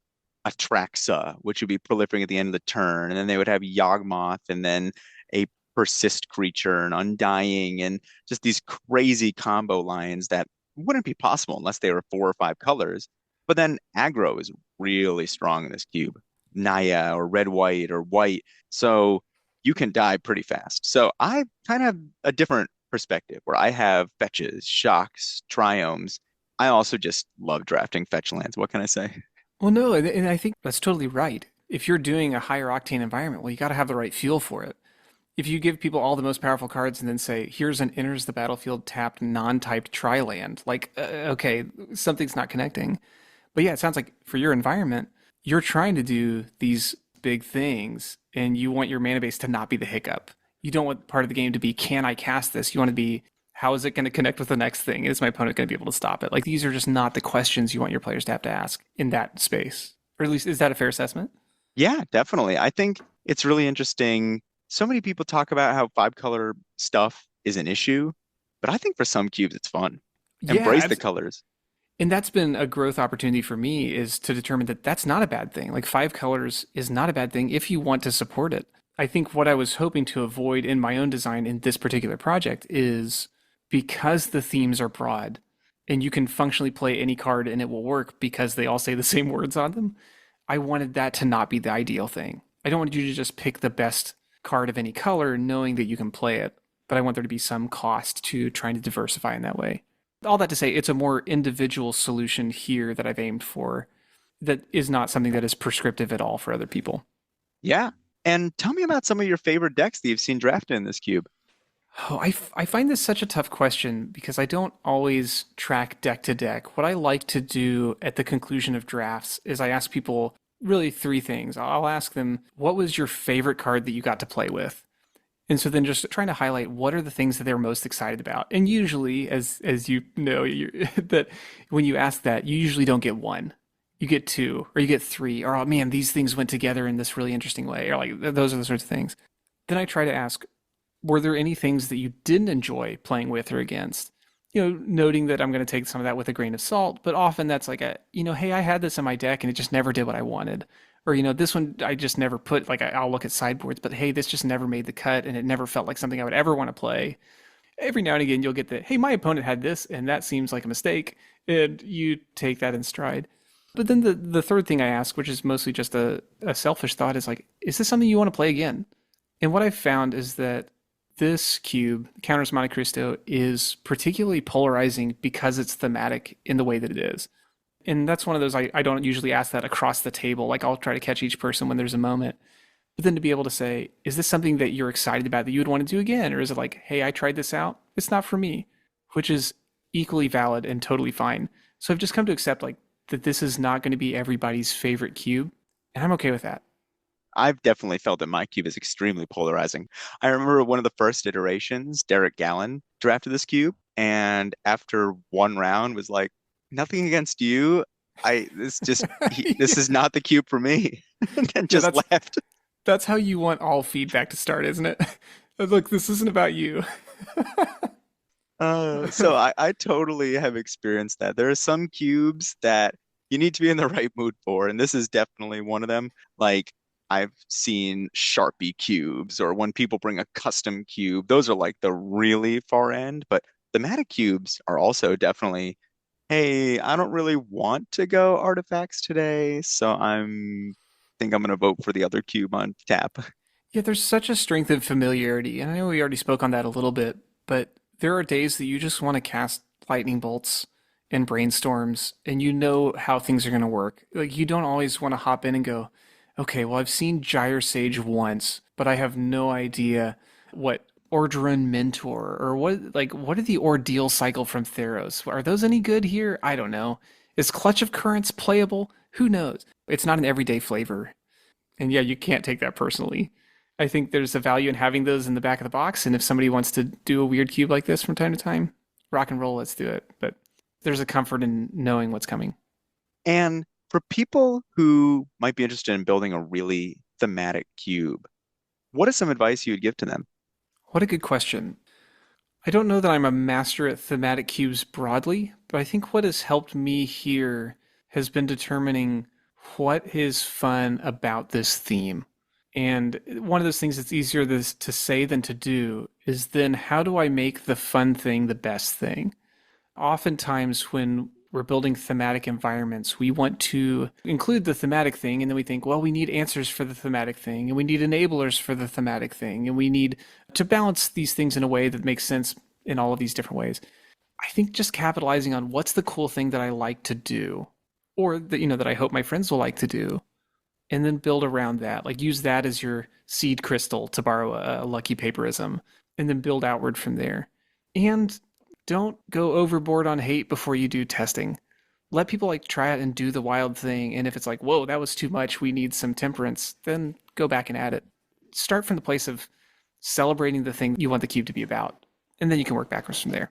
a Traxa, which would be proliferating at the end of the turn, and then they would have Yawgmoth, and then a Persist creature, and Undying, and just these crazy combo lines that wouldn't be possible unless they were four or five colors. But then aggro is really strong in this cube. Naya or red white or white. So you can die pretty fast. So I kind of have a different perspective where I have fetches, shocks, triomes. I also just love drafting fetch lands. What can I say? Well, no, and I think that's totally right. If you're doing a higher octane environment, well, you got to have the right feel for it. If you give people all the most powerful cards and then say, here's an enters the battlefield tapped non-typed tri-land, like, okay, something's not connecting. But yeah, it sounds like for your environment, you're trying to do these big things and you want your mana base to not be the hiccup. You don't want part of the game to be, can I cast this? You want to be, how is it going to connect with the next thing? Is my opponent going to be able to stop it? Like, these are just not the questions you want your players to have to ask in that space. Or at least, is that a fair assessment? Yeah, definitely. I think it's really interesting. So many people talk about how five color stuff is an issue, but I think for some cubes it's fun. Embrace Yeah, the colors. and that's been a growth opportunity for me is to determine that that's not a bad thing. Like five colors is not a bad thing if you want to support it. I think what I was hoping to avoid in my own design in this particular project is because the themes are broad and you can functionally play any card and it will work because they all say the same words on them. I wanted that to not be the ideal thing. I don't want you to just pick the best card of any color knowing that you can play it, but I want there to be some cost to trying to diversify in that way. All that to say, it's a more individual solution here that I've aimed for that is not something that is prescriptive at all for other people. Yeah. And tell me about some of your favorite decks that you've seen drafted in this cube. Oh, I find this such a tough question because I don't always track deck to deck. What I like to do at the conclusion of drafts is I ask people really three things. I'll ask them, what was your favorite card that you got to play with? And so then just trying to highlight what are the things that they're most excited about. And usually, as you know, that when you ask that, you usually don't get one. You get two, or you get three, or oh man, these things went together in this really interesting way, or like those are the sorts of things. Then I try to ask, were there any things that you didn't enjoy playing with or against? Noting that I'm going to take some of that with a grain of salt, but often that's like hey, I had this in my deck and it just never did what I wanted. Or, this one I just never put, like, I'll look at sideboards, but hey, this just never made the cut and it never felt like something I would ever want to play. Every now and again, you'll get the, hey, my opponent had this and that seems like a mistake. And you take that in stride. But then the third thing I ask, which is mostly just a selfish thought, is like, is this something you want to play again? And what I've found is that this cube, Counters Monte Cristo, is particularly polarizing because it's thematic in the way that it is. And that's one of those, I don't usually ask that across the table. Like I'll try to catch each person when there's a moment. But then to be able to say, is this something that you're excited about that you would want to do again? Or is it like, hey, I tried this out. It's not for me, which is equally valid and totally fine. So I've just come to accept like that this is not going to be everybody's favorite cube. And I'm okay with that. I've definitely felt that my cube is extremely polarizing. I remember one of the first iterations, Derek Gallen drafted this cube, and after one round was like, nothing against you. This is not the cube for me. And then Yeah, just left. that's how you want all feedback to start, isn't it? Look, this isn't about you. So I totally have experienced that. There are some cubes that you need to be in the right mood for, and this is definitely one of them. Like I've seen Sharpie cubes, or when people bring a custom cube, those are like the really far end. But thematic cubes are also definitely, hey, I don't really want to go artifacts today, so think I'm gonna vote for the other cube on tap. Yeah, there's such a strength in familiarity. And I know we already spoke on that a little bit, but there are days that you just want to cast lightning bolts and brainstorms and you know how things are going to work. Like you don't always want to hop in and go, okay, well, I've seen Gyre Sage once, but I have no idea what Ordrain Mentor or what are the Ordeal Cycle from Theros? Are those any good here? I don't know. Is Clutch of Currents playable? Who knows? It's not an everyday flavor. And yeah, you can't take that personally. I think there's a value in having those in the back of the box. And if somebody wants to do a weird cube like this from time to time, rock and roll, let's do it. But there's a comfort in knowing what's coming. And For people who might be interested in building a really thematic cube, what is some advice you would give to them? What a good question. I don't know that I'm a master at thematic cubes broadly, but I think what has helped me here has been determining what is fun about this theme. And one of those things that's easier to say than to do is then how do I make the fun thing the best thing? Oftentimes, when we're building thematic environments, we want to include the thematic thing, and then we think, well, we need answers for the thematic thing, and we need enablers for the thematic thing, and we need to balance these things in a way that makes sense in all of these different ways. I think just capitalizing on what's the cool thing that I like to do, or that that I hope my friends will like to do, and then build around that. Like use that as your seed crystal, to borrow a lucky paperism, and then build outward from there. And don't go overboard on hate before you do testing. Let people like try it and do the wild thing. And if it's like, whoa, that was too much, we need some temperance, then go back and add it. Start from the place of celebrating the thing you want the cube to be about. And then you can work backwards from there.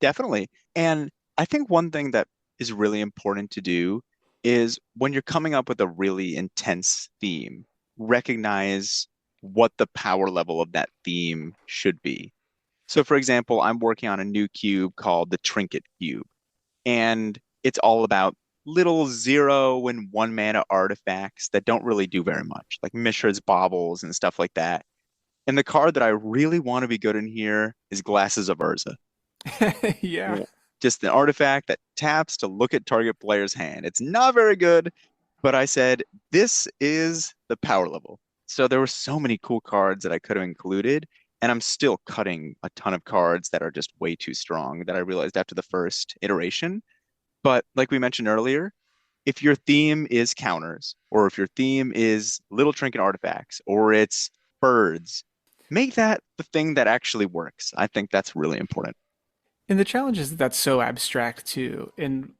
Definitely. And I think one thing that is really important to do is when you're coming up with a really intense theme, recognize what the power level of that theme should be. So, for example, I'm working on a new cube called the Trinket Cube, and it's all about little 0 and 1 mana artifacts that don't really do very much, like Mishra's Baubles and stuff like that. And the card that I really want to be good in here is Glasses of Urza. Yeah. Just an artifact that taps to look at target player's hand. It's not very good, but I said, this is the power level. So there were so many cool cards that I could have included, and I'm still cutting a ton of cards that are just way too strong that I realized after the first iteration. But like we mentioned earlier, if your theme is counters, or if your theme is little trinket artifacts, or it's birds, make that the thing that actually works. I think that's really important. And the challenge is that that's so abstract too. And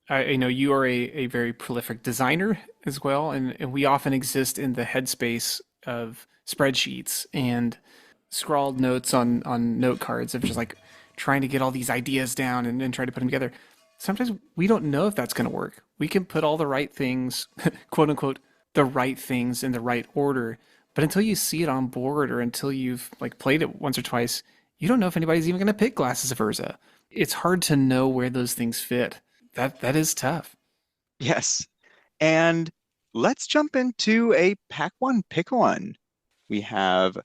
I know you are a very prolific designer as well, and we often exist in the headspace of spreadsheets and scrawled notes on note cards of just like trying to get all these ideas down and try to put them together. Sometimes we don't know if that's going to work. We can put all the right things, quote unquote, the right things in the right order, but until you see it on board or until you've like played it once or twice, you don't know if anybody's even going to pick Glasses of Urza. It's hard to know where those things fit. That is tough. Yes. And let's jump into a pack one, pick one. We have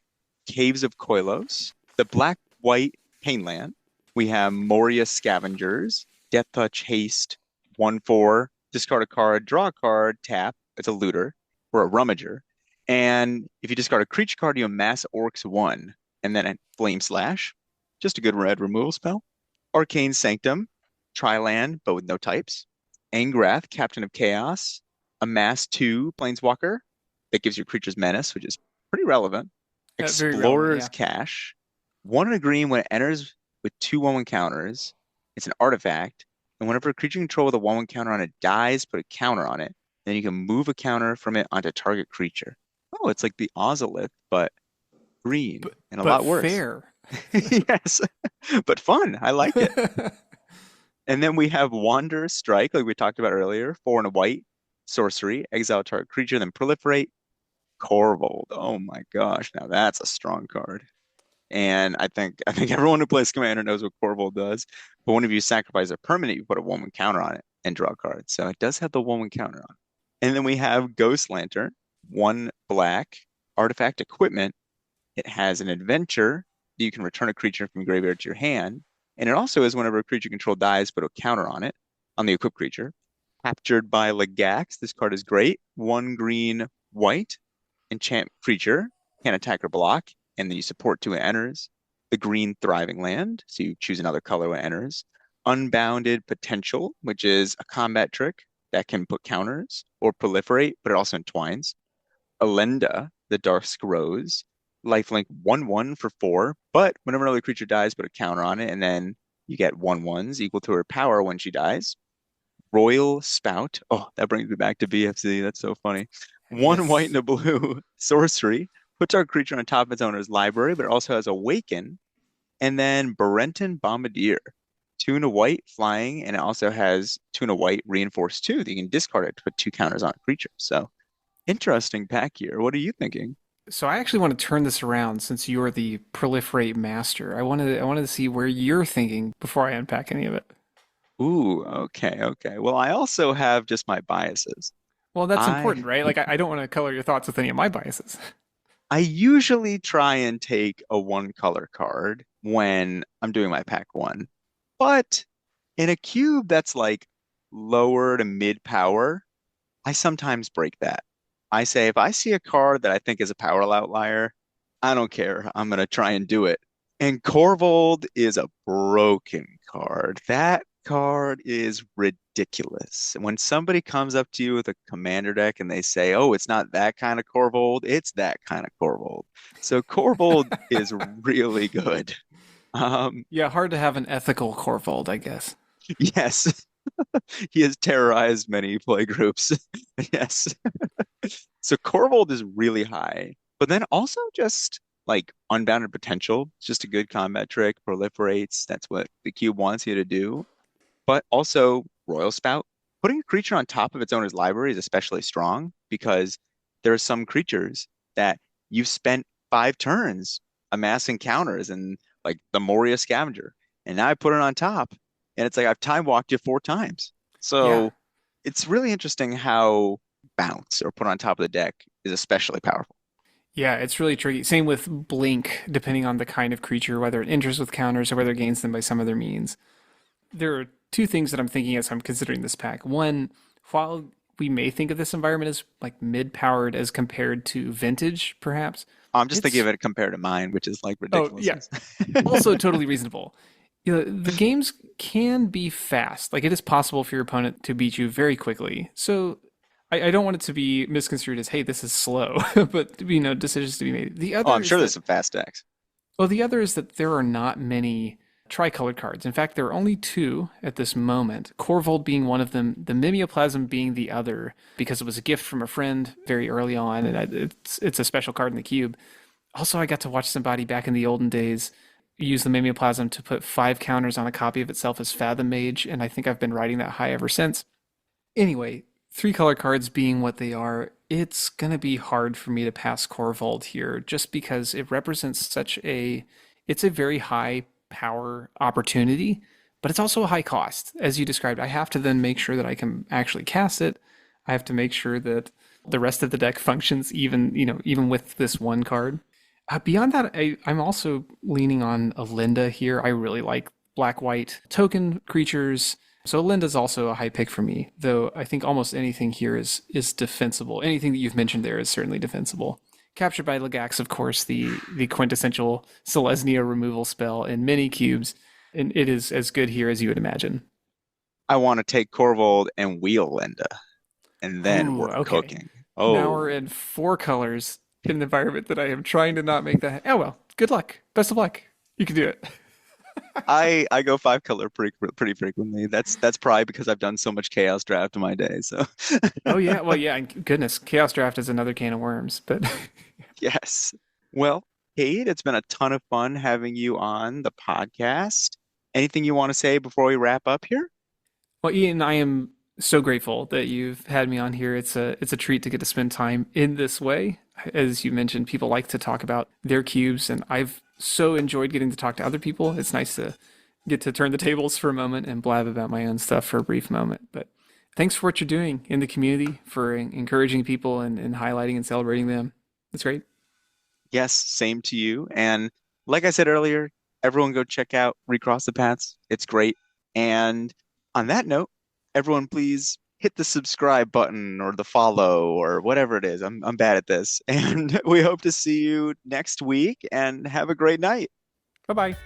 Caves of Koilos, the Black White Painland. We have Moria Scavengers, Death Touch Haste, 1/4, discard a card, draw a card, tap. It's a looter or a rummager. And if you discard a creature card, you amass Orcs 1, and then a Flame Slash. Just a good red removal spell. Arcane Sanctum, Tri-land, but with no types. Angrath, Captain of Chaos, amass 2 Planeswalker. That gives your creatures menace, which is pretty relevant. Very relevant, Explorer's yeah. Cache. 1 and a green when it enters with 2/1/1 counters. It's an artifact. And whenever a creature you control with a 1/1 counter on it dies, put a counter on it. Then you can move a counter from it onto target creature. Oh, it's like the Ozolith, but green and a But lot worse. fair. Yes, but fun. I like it. And then we have Wanderer's Strike, like we talked about earlier, 4 and a white, sorcery, exile target creature, then proliferate. Corvold. Oh my gosh, now that's a strong card. And I think everyone who plays Commander knows what Corvold does. But whenever you sacrifice a permanent, you put a 1/1 counter on it and draw a card. So it does have the 1/1 counter on it. And then we have Ghost Lantern, 1 black, artifact equipment. It has an adventure that you can return a creature from your graveyard to your hand. And it also is whenever a creature you control dies, put a counter on it, on the equipped creature. Captured by Legax. This card is great. 1 green, white, enchant creature, can attack or block, and then you support 2 when it enters. The green thriving land, so you choose another color when it enters. Unbounded potential, which is a combat trick that can put counters or proliferate, but it also entwines. Elenda, the Dark Rose, lifelink 1/1 for 4, but whenever another creature dies, put a counter on it, and then you get 1/1s equal to her power when she dies. Royal Spout. Oh, that brings me back to BFZ. That's so funny. One white Yes. and a blue sorcery. Puts our creature on top of its owner's library, but it also has Awaken. And then Berenton Bombardier. 2 and a white flying, and it also has 2 and a white reinforced two that you can discard it to put two counters on a creature. So interesting pack here. What are you thinking? So I actually want to turn this around since you're the proliferate master. I wanted to see where you're thinking before I unpack any of it. Ooh, okay, okay. Well, I also have just my biases. Well, that's I important, right? Like I don't want to color your thoughts with any of my biases. I usually try and take a one color card when I'm doing my pack one. But in a cube that's like lower to mid power, I sometimes break that. I say if I see a card that I think is a power outlier, I don't care. I'm gonna try and do it. And Corvold is a broken card. That card is ridiculous. When somebody comes up to you with a commander deck and they say, "Oh, it's not that kind of Corvold, it's that kind of Corvold." So Corvold is really good. Um, Yeah, hard to have an ethical Corvold, I guess. yes, he has terrorized many play groups. Yes. So Corvold is really high, but then also just like unbounded potential. It's just a good combat trick, proliferates. That's what the cube wants you to do. But also Royal Spout. Putting a creature on top of its owner's library is especially strong because there are some creatures that you've spent 5 turns amassing counters and like the Moria Scavenger. And now I put it on top and it's like I've time walked you 4 times. Yeah. So it's really interesting how bounce or put on top of the deck is especially powerful. Yeah, it's really tricky. Same with Blink, depending on the kind of creature, whether it enters with counters or whether it gains them by some other means. There are two things that I'm thinking as I'm considering this pack. One, while we may think of this environment as like mid-powered as compared to vintage, perhaps, I'm just thinking it's of it compared to mine, which is like oh yeah, ridiculousness. also totally reasonable. The games can be fast. Like it is possible for your opponent to beat you very quickly. So I don't want it to be misconstrued as, hey, this is slow, but decisions to be made. The Oh, other I'm is sure there's that some fast decks. well, the other is that there are not many tricolored cards. In fact, there are only two at this moment. Corvold being one of them, the Mimeoplasm being the other, because it was a gift from a friend very early on, and it's a special card in the cube. Also, I got to watch somebody back in the olden days use the Mimeoplasm to put 5 counters on a copy of itself as Fathom Mage, and I think I've been riding that high ever since. Anyway, 3 color cards being what they are, it's gonna be hard for me to pass Corvold here just because it represents it's a very high power opportunity, but it's also a high cost. As you described, I have to then make sure that I can actually cast it. I have to make sure that the rest of the deck functions even with this one card. Beyond that, I'm also leaning on Alinda here. I really like black white token creatures. So Alinda's also a high pick for me, though I think almost anything here is defensible. Anything that you've mentioned there is certainly defensible. Captured by Legax, of course, the quintessential Selesnya removal spell in many cubes, and it is as good here as you would imagine. I want to take Corvold and wheel Linda, and then Ooh, we're okay. cooking. Now we're Oh, in 4 colors in an environment that I am trying to not make that. Oh well, good luck. Best of luck. You can do it. I go 5 color pretty frequently. That's probably because I've done so much chaos draft in my day. So Oh yeah, well yeah, and goodness, Chaos Draft is another can of worms. But yes. Well, Kate, it's been a ton of fun having you on the podcast. Anything you want to say before we wrap up here? well, Ian, I am so grateful that you've had me on here. It's a treat to get to spend time in this way. As you mentioned, people like to talk about their cubes, and I've so enjoyed getting to talk to other people. It's nice to get to turn the tables for a moment and blab about my own stuff for a brief moment. But thanks for what you're doing in the community, for encouraging people and highlighting and celebrating them. It's great. Yes, same to you. And like I said earlier, everyone go check out Recross the Paths. It's great. And on that note, everyone please hit the subscribe button or the follow or whatever it is. I'm bad at this. And we hope to see you next week and have a great night. Bye bye.